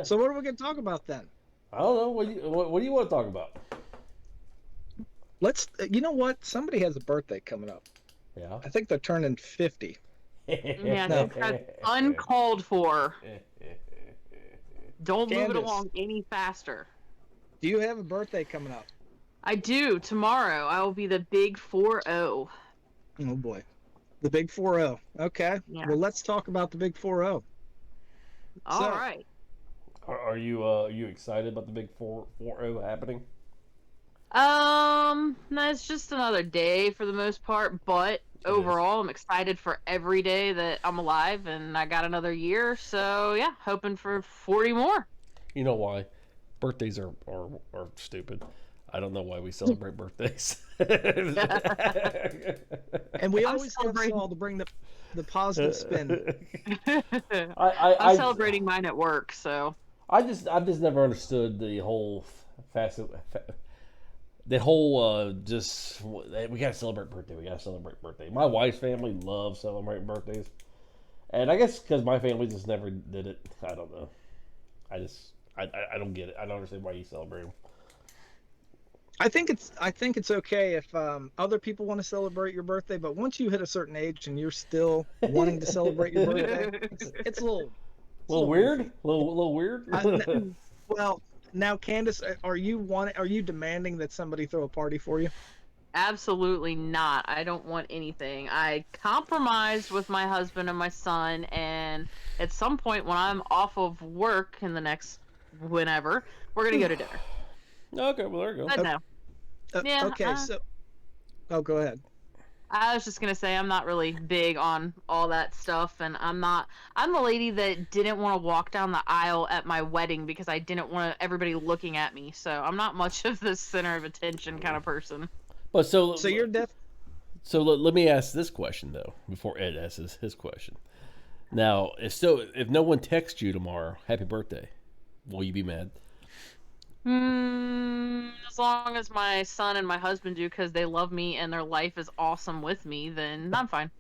So what are we going to talk about then? I don't know. What do you want to talk about? You know what? Somebody has a birthday coming up. Yeah. I think they're turning 50. Yeah, No. that's uncalled for. Don't move it Candice, along any faster. do you have a birthday coming up? I do. Tomorrow, I will be the big 4-0. Oh, boy. The big 4-0. Okay. Yeah. Well, let's talk about the big 4-0. All right. Are you excited about the big 4-0 happening? No, it's just another day for the most part, but overall, I'm excited for every day that I'm alive and I got another year. So, yeah, hoping for 40 more. You know why? Birthdays are stupid. I don't know why we celebrate birthdays. And we always have Saul to bring the positive spin. I'm celebrating mine at work, so. I've just never understood the whole just we gotta celebrate birthday. We gotta celebrate birthday. My wife's family loves celebrating birthdays, and I guess because my family just never did it. I don't know. I don't get it. I don't understand why you celebrate them. I think it's okay if other people want to celebrate your birthday, but once you hit a certain age and you're still wanting to celebrate your birthday, it's a little weird. A little weird. Well, now, Candice, are you demanding that somebody throw a party for you? Absolutely not. I don't want anything. I compromised with my husband and my son, and at some point when I'm off of work in the next whenever, we're gonna go to dinner. Okay, well there you go. But no. Yeah. Okay, go ahead. I was just gonna say I'm not really big on all that stuff, and I'm the lady that didn't want to walk down the aisle at my wedding because I didn't want everybody looking at me. So I'm not much of the center of attention kind of person. But so you're So let me ask this question though before Ed asks his question. Now, if no one texts you tomorrow, happy birthday, will you be mad? As long as my son and my husband do, because they love me and their life is awesome with me, then I'm fine.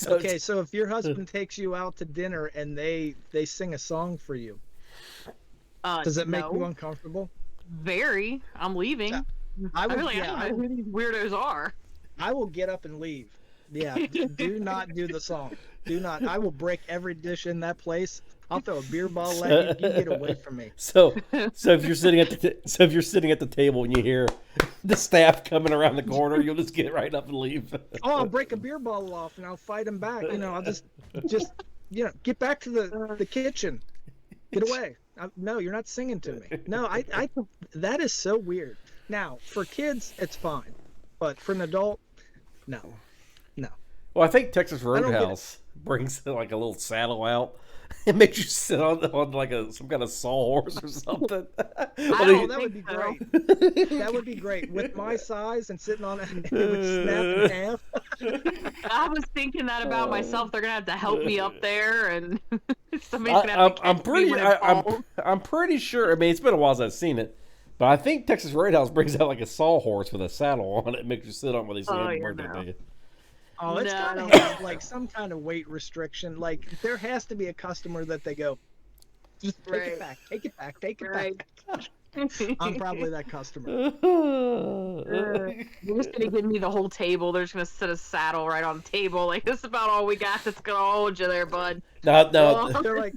Okay, so if your husband takes you out to dinner and they sing a song for you, does it make you uncomfortable? Very. I'm leaving. I don't know who these weirdos are. I will get up and leave. Yeah, do not do the song. Do not. I will break every dish in that place. I'll throw a beer bottle at you. You get away from me. So if you're sitting at the table and you hear the staff coming around the corner, you'll just get right up and leave. Oh, I'll break a beer bottle off and I'll fight them back. I'll just get back to the kitchen. Get away. No, you're not singing to me. No, I that is so weird. Now, for kids, it's fine, but for an adult, no. Well, I think Texas Roadhouse brings like a little saddle out. It makes you sit on like some kind of sawhorse or something. That would be great. That would be great. With my size and sitting on it, it would snap in half. I was thinking that about myself. They're gonna have to help me up there, and somebody's gonna have to catch me when it falls. I'm pretty sure. I mean, it's been a while since I've seen it, but I think Texas Roadhouse brings out like a sawhorse with a saddle on it. It makes you sit on when they say happy birthday to you. Oh, it's got to have like some kind of weight restriction. Like there has to be a customer that they go, just take it back, take it back, take it back. I'm probably that customer. They're just gonna give me the whole table. They're just gonna set a saddle right on the table. Like this is about all we got. That's gonna hold you there, bud. No. They're like,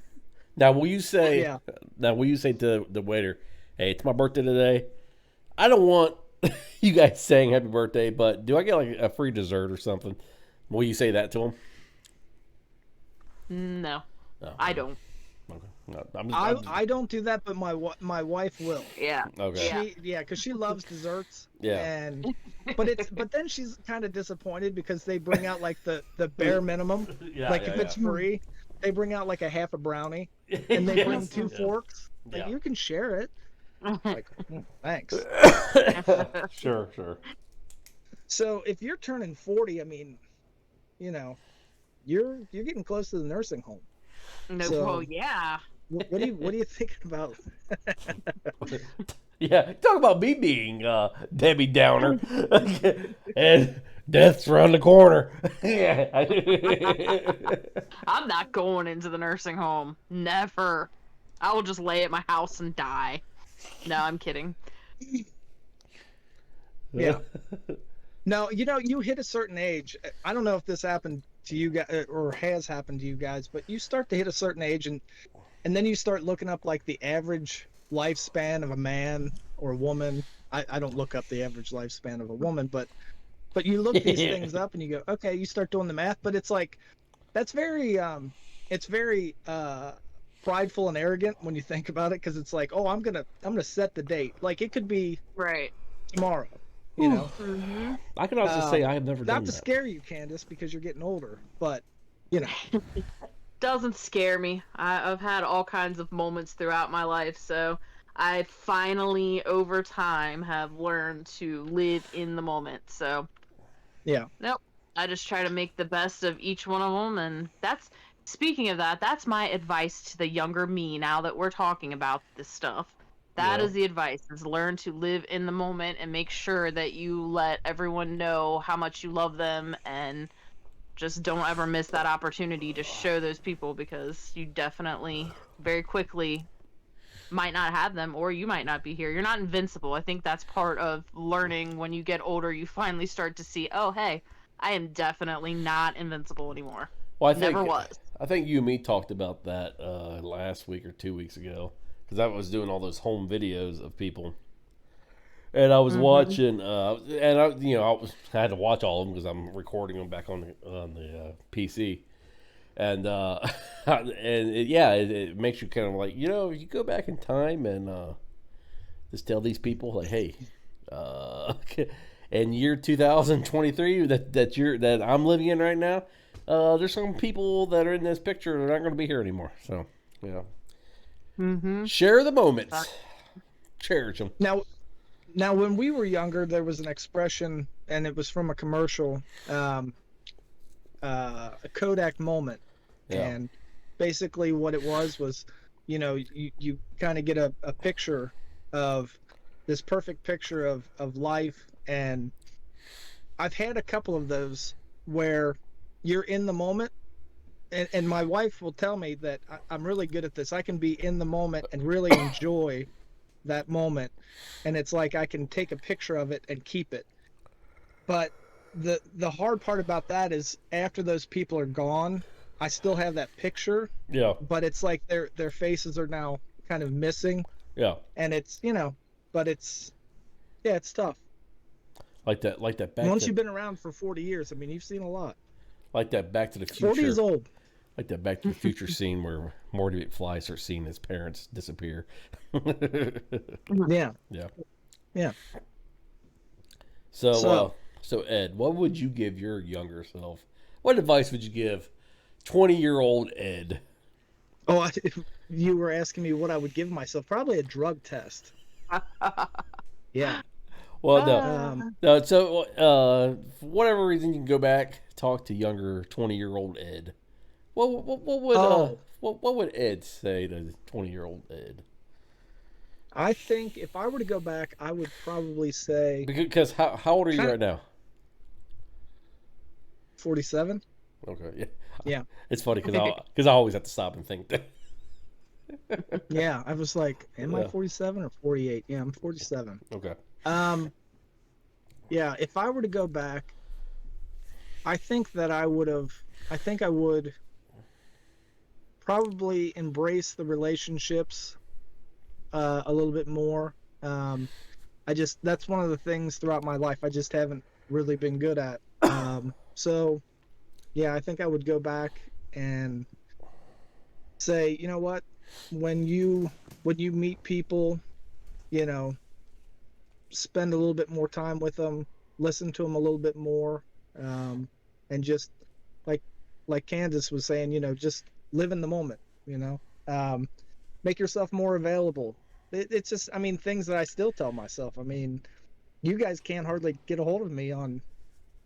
now will you say? Yeah. Now will you say to the waiter, "Hey, it's my birthday today. I don't want you guys saying happy birthday, but do I get like a free dessert or something?" Will you say that to him? No, I don't. Okay. No, I don't do that, but my wife will. Yeah. Okay. Because she loves desserts. Yeah. But then she's kind of disappointed because they bring out like the bare minimum. If it's free, they bring out like a half a brownie, and they bring two forks. Like you can share it. Like, thanks. Sure. So if you're turning 40, I mean, you're getting close to the nursing home. No, so, well, yeah. What are you thinking about? Yeah, talk about me being Debbie Downer, and death's around the corner. I'm not going into the nursing home. Never. I will just lay at my house and die. No, I'm kidding. Yeah. No, you hit a certain age. I don't know if this happened to you guys or has happened to you guys, but you start to hit a certain age, and then you start looking up like the average lifespan of a man or a woman. I don't look up the average lifespan of a woman, but you look these things up and you go, okay, you start doing the math, but it's like that's very it's very prideful and arrogant when you think about it, because it's like, oh, I'm gonna set the date. Like it could be Right. tomorrow, you know. Mm-hmm. I can also say I have never done Not to that. scare you, Candice, because you're getting older, but you know. Doesn't scare me. I've had all kinds of moments throughout my life, so I finally, over time, have learned to live in the moment. So, Yeah. nope. I just try to make the best of each one of them, and speaking of that, that's my advice to the younger me now that we're talking about this stuff. That Yeah. is the advice, is learn to live in the moment and make sure that you let everyone know how much you love them, and just don't ever miss that opportunity to show those people, because you definitely very quickly might not have them, or you might not be here. You're not invincible. I think that's part of learning. When you get older, you finally start to see, oh, hey, I am definitely not invincible anymore. Well, Never was. I think you and me talked about that last week or 2 weeks ago, because I was doing all those home videos of people, and I was watching, and I had to watch all of them because I'm recording them back on the PC, and it makes you kind of like, you go back in time and just tell these people like, hey, in year 2023 that I'm living in right now, there's some people that are in this picture that aren't going to be here anymore. So, share the moments, cherish them. Now, when we were younger, there was an expression, and it was from a commercial, a Kodak moment. Yeah. And basically what it was, you kind of get a picture of this perfect picture of life. And I've had a couple of those where you're in the moment. And my wife will tell me that I'm really good at this. I can be in the moment and really enjoy that moment, and it's like I can take a picture of it and keep it. But the hard part about that is after those people are gone, I still have that picture. Yeah. But it's like their faces are now kind of missing. Yeah. And it's but it's tough. Like that back. Once you've been around for 40 years, I mean, you've seen a lot. Like that Back to the Future. 40 is old. Like that Back to the Future scene where Marty McFly starts seeing his parents disappear. Yeah. Yeah. Yeah. So Ed, what would you give your younger self? What advice would you give 20-year-old Ed? Oh, you were asking me what I would give myself. Probably a drug test. Yeah. Well, no. So, for whatever reason, you can go back, talk to younger 20-year-old Ed. What would Ed say to 20-year-old Ed? I think if I were to go back, I would probably say, because how old are you right now? 47. Okay, yeah. Yeah. It's funny because I always have to stop and think that. Yeah, I was like, am I 47 or 48? Yeah, I'm 47. Okay. Yeah, if I were to go back, I think I would probably embrace the relationships a little bit more. That's one of the things throughout my life I just haven't really been good at. So yeah, I think I would go back and say, you know what, when you meet people, spend a little bit more time with them, listen to them a little bit more, and just like Candice was saying, just live in the moment, make yourself more available. It's just, I mean, things that I still tell myself. I mean, you guys can't hardly get a hold of me on,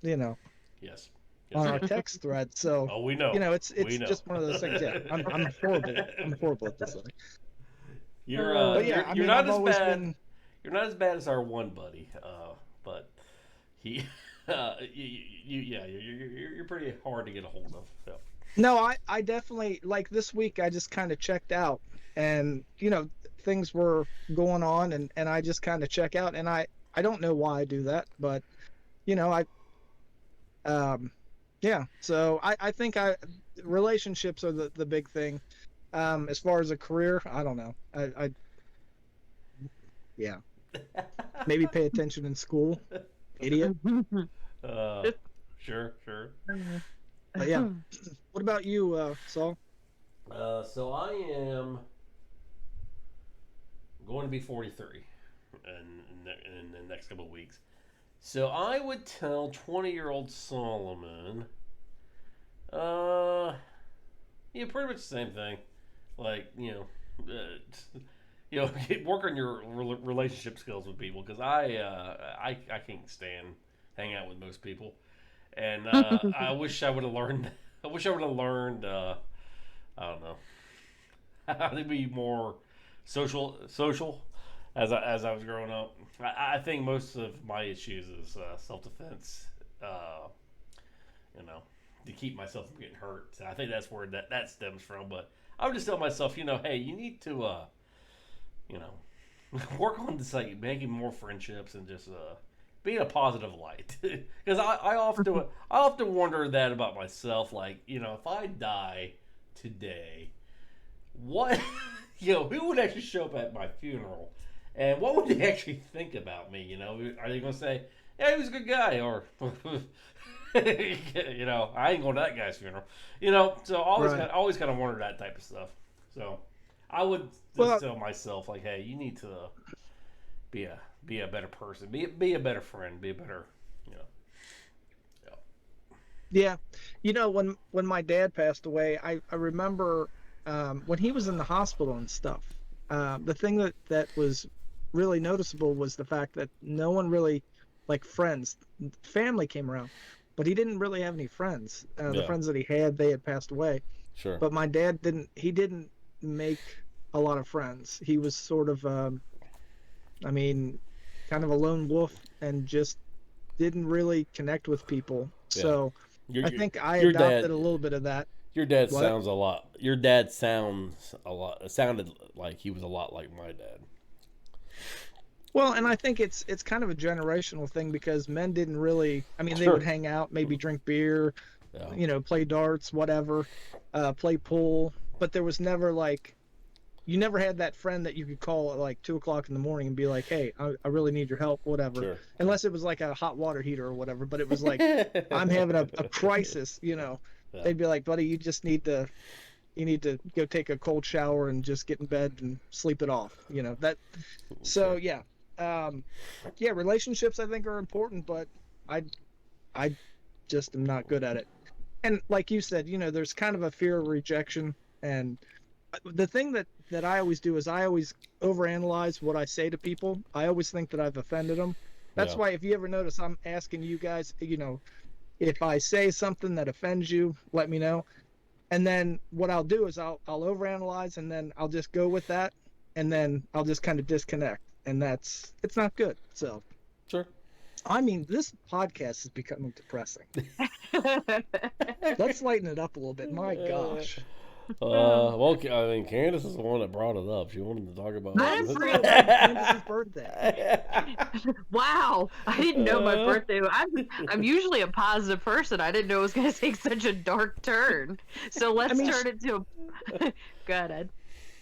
Yes. on our text thread. So, we know. It's just one of those things. Yeah, I'm horrible. I'm horrible at this. You're I've not as always bad. You're not as bad as our one buddy, but he, you're pretty hard to get a hold of. So. No, I definitely like this week. I just kind of checked out, and things were going on, and I just kind of check out, and I don't know why I do that, but I um yeah. So I think relationships are the big thing. As far as a career, I don't know. I yeah, maybe pay attention in school, idiot. Uh, sure. But yeah, what about you, Saul? So I am going to be 43 in the next couple of weeks. So I would tell 20-year-old Solomon, yeah, pretty much the same thing. Like, work on your relationship skills with people because I can't stand hang out with most people, and I wish I would have learned. I wish I would have learned. I don't know how to be more social as I was growing up. I think most of my issues is self defense. Uh, you know, to keep myself from getting hurt. So I think that's where that stems from. But I would just tell myself, hey, you need to, you know, work on this, like making more friendships and just being a positive light. Because I often wonder that about myself. Like, if I die today, what, who would actually show up at my funeral, and what would they actually think about me? Are they going to say, "Yeah, he was a good guy," or I ain't going to that guy's funeral. So always kind of wonder that type of stuff. So I would just tell myself like, hey, you need to be a better person, be a better friend, be a better, Yeah, when my dad passed away, I remember when he was in the hospital and stuff. The thing that was really noticeable was the fact that no one really, like friends, family came around, but he didn't really have any friends. The friends that he had, they had passed away. Sure. But my dad didn't. He didn't make a lot of friends. He was sort of, kind of a lone wolf, and just didn't really connect with people. Yeah. So I think I adopted a little bit of that. Your dad sounds a lot. Your dad sounds a lot. It sounded like he was a lot like my dad. Well, and I think it's kind of a generational thing because men didn't really. They would hang out, maybe drink beer, play darts, whatever, play pool. But there was never you never had that friend that you could call at like 2:00 in the morning and be like, "Hey, I really need your help," whatever. Sure. Unless it was like a hot water heater or whatever. But it was like, I'm having a crisis, Yeah. They'd be like, "Buddy, you need to go take a cold shower and just get in bed and sleep it off." That. So yeah. Relationships I think are important, but I just am not good at it. And like you said, there's kind of a fear of rejection, and the thing that I always do is I always overanalyze what I say to people. I always think that I've offended them. That's why if you ever notice, I'm asking you guys, if I say something that offends you, let me know. And then what I'll do is I'll overanalyze, and then I'll just go with that, and then I'll just kind of disconnect. And it's not good. So, sure. This podcast is becoming depressing. Let's lighten it up a little bit. My gosh. Candice is the one that brought it up. She wanted to talk about Candice's birthday. Wow, I didn't know my birthday. I'm usually a positive person. I didn't know it was going to take such a dark turn. So let's turn it to a... Go ahead, Ed.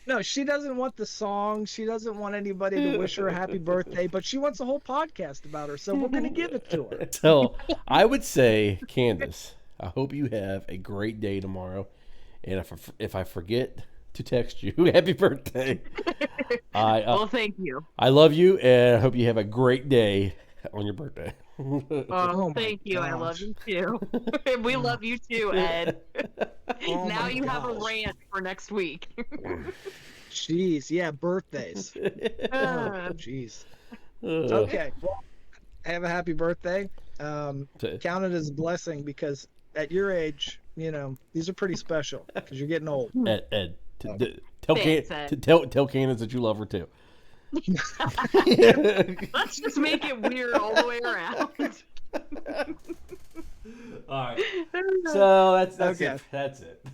No, she doesn't want the song. She doesn't want anybody to wish her a happy birthday, but she wants a whole podcast about her, so we're going to give it to her. So I would say, Candice, I hope you have a great day tomorrow. And if I forget to text you, happy birthday. Well, thank you. I love you, and I hope you have a great day on your birthday. Thank you. Gosh. I love you too. We love you too, Ed. Now you have a rant for next week. Jeez, yeah, birthdays. Jeez. Okay, well, have a happy birthday. Count it as a blessing because at your age, these are pretty special because you're getting old. Ed, tell Candice that you love her too. Let's just make it weird all the way around. All right. So that's Okay. it. That's it.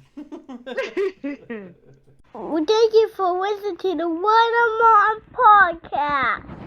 Well, thank you for listening to the Light Podcast.